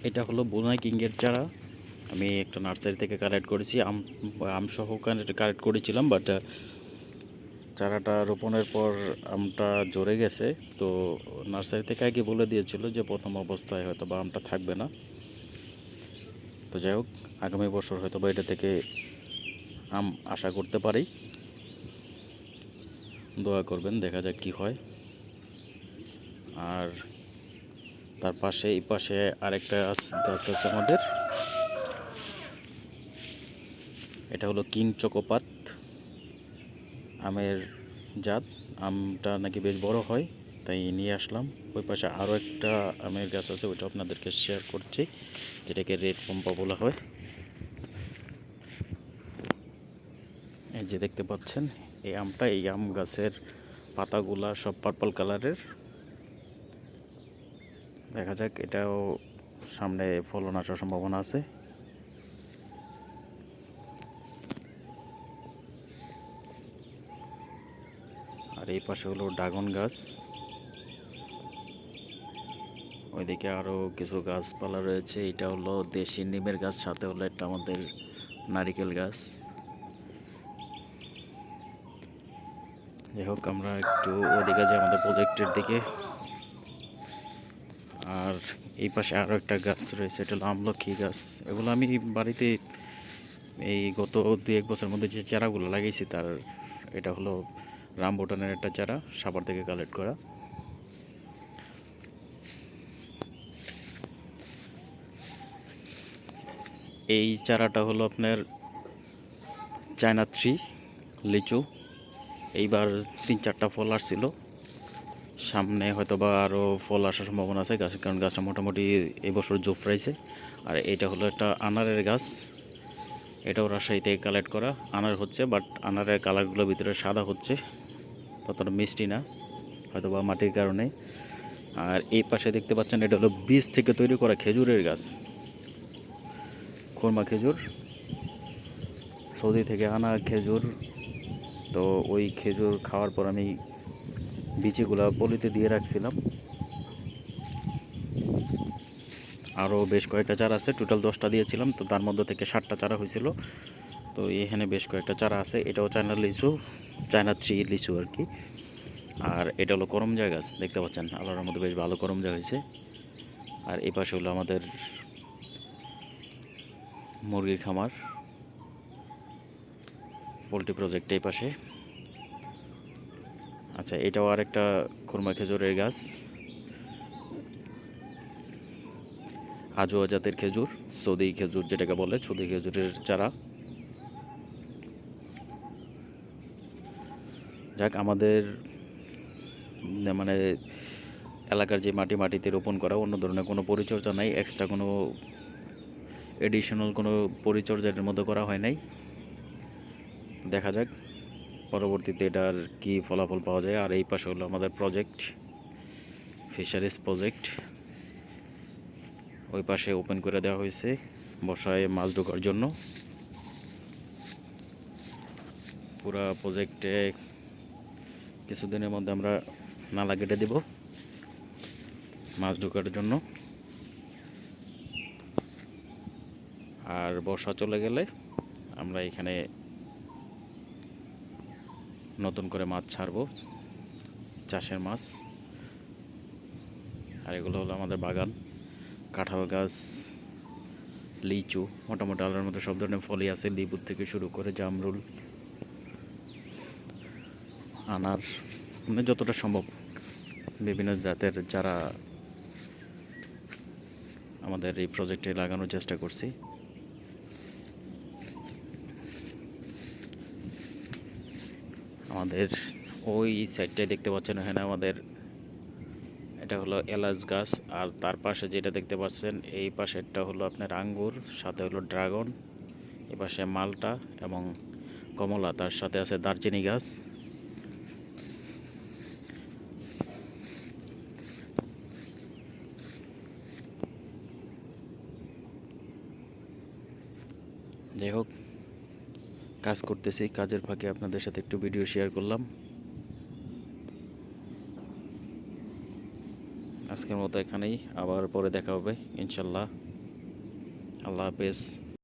এটা হলো বোনাই কিংয়ের চারা। আমি একটা নার্সারি থেকে কালেক্ট করেছি, আম সহ কালেক্ট করেছিলাম, বাট চারাটা রোপণের পর আমটা ঝরে গেছে। তো নার্সারি থেকে আগে বলে দিয়েছিল যে প্রথম অবস্থায় হয়তো বা আমটা থাকবে না। তো যাই হোক, আগামী বছর হয়তো বা এটা থেকে আম আশা করতে পারি। দোয়া করবেন, দেখা যাক কি হয়। আর তার পাশে এই পাশে আরেকটা গাছ আছে আমাদের, এটা হলো কিং চকোপাত আমের জাত। আমটা নাকি বেশ বড় হয়, তাই নিয়ে আসলাম। ওই পাশে আরও একটা আমের গাছ আছে, ওইটা আপনাদেরকে শেয়ার করছি, যেটাকে রেড পম্পা বলা হয়। এই যে দেখতে পাচ্ছেন এই আমটা, এই আম গাছের পাতাগুলা সব পার্পল কালারের। দেখা যাক, এটাও সামনে ফলন আসার সম্ভাবনা আছে। আর এই পাশে হলো ড্রাগন গাছ, ওইদিকে আরও কিছু গাছপালা রয়েছে। এটা হলো দেশি নিমের গাছ, সাথে হলো একটা আমাদের নারিকেল গাছ। যাই হোক, আমরা একটু ওদিকে যাই আমাদের প্রজেক্টের দিকে। আর এই পাশে আরও একটা গাছ রয়েছে, এটা হলো আমলকি গাছ। এগুলো আমি বাড়িতে এই গত 2-1 বছরের মধ্যে যে চারাগুলো লাগিয়েছি, তার এটা হলো রামবুটানের একটা চারা, সাভার থেকে কালেক্ট করা। এই চারাটা হলো আপনার চায়না 3 লিচু। এইবার 3-4টা ফল আসছিল, সামনে হয়তো বা আরও ফল আসার সম্ভাবনা আছে গাছ, কারণ গাছটা মোটামুটি এবছর জোফরাইছে। আর এটা হলো একটা আনারের গাছ, এটাও রাজশাহী থেকে কালেক্ট করা। আনার হচ্ছে, বাট আনারের কালারগুলো ভিতরে সাদা হচ্ছে, ততটা মিষ্টি না, হয়তো বা মাটির কারণে। আর এই পাশে দেখতে পাচ্ছেন, এটা হলো বীজ থেকে তৈরি করা খেজুরের গাছ, খুরমা খেজুর, সৌদি থেকে আনা খেজুর। তো ওই খেজুর খাওয়ার পর আমি বিচিগুলা পলিতে দিয়ে রাখছিলাম। আরও বেশ কয়েকটা চারা আছে, টোটাল 10টা দিয়েছিলাম, তো তার মধ্যে থেকে 7টা চারা হয়েছিল। তো এখানে বেশ কয়েকটা চারা আছে। এটাও চায়না লিচু, চায়না 3 লিচু আর কি। আর এটা হলো করমজা গাছ, দেখতে পাচ্ছেন আল্লাহর মধ্যে বেশ ভালো করমজা হয়েছে। আর এই পাশে হলো আমাদের মুরগির খামার, পোলট্রি প্রজেক্ট এই পাশে। আচ্ছা, এটাও আরেকটা খুরমা খেজুরের গাছ, আজোয়া জাতের খেজুর, সৌদি খেজুর যেটাকে বলে, সৌদি খেজুরের চারা। যাক, আমাদের মানে এলাকার যে মাটিতে রোপণ করা, অন্য ধরনের কোনো পরিচর্যা নাই, এক্সট্রা কোনো এডিশনাল কোনো পরিচর্যার মধ্যে করা হয় নাই। দেখা যাক পরবর্তীতে এটার কি ফলাফল পাওয়া যায়। আর এই পাশে হলো আমাদের প্রজেক্ট, ফিশারিজ প্রজেক্ট। ওই পাশে ওপেন করে দেওয়া হয়েছে বর্ষায় মাছ ঢোকার জন্য। পুরা প্রজেক্টে কিছুদিনের মধ্যে আমরা নালা কেটে দেব মাছ ঢোকার জন্য। আর বর্ষা চলে গেলে আমরা এখানে নতুন করে মাছ ছাড়বো, চাষের মাছ। আর এগুলো হলো আমাদের বাগান, কাঁঠাল গাছ, লিচু, মোটামুটি আলার মতো সব ধরনের ফলই আছে, লেবুর থেকে শুরু করে জামরুল, আনার, মানে যতটা সম্ভব বিভিন্ন জাতের চারা আমাদের এই প্রজেক্টে লাগানোর চেষ্টা করছি। আমাদের ওই সাইডটায় দেখতে পাচ্ছেন, এখানে আমাদের এটা হলো এলাচ গাছ। আর তার পাশে যেটা দেখতে পাচ্ছেন, এই পাশেরটা হলো আপনার আঙ্গুর, সাথে হলো ড্রাগন, এ পাশে মালটা এবং কমলা, তার সাথে আছে দারচিনি গাছ। যাই হোক, কাজ করতেছি, কাজের ফাঁকে আপনাদের সাথে একটু ভিডিও শেয়ার করলাম। আজকের মতো এখানেই, আবার পরে দেখা হবে ইনশাল্লাহ। আল্লাহ হাফেজ।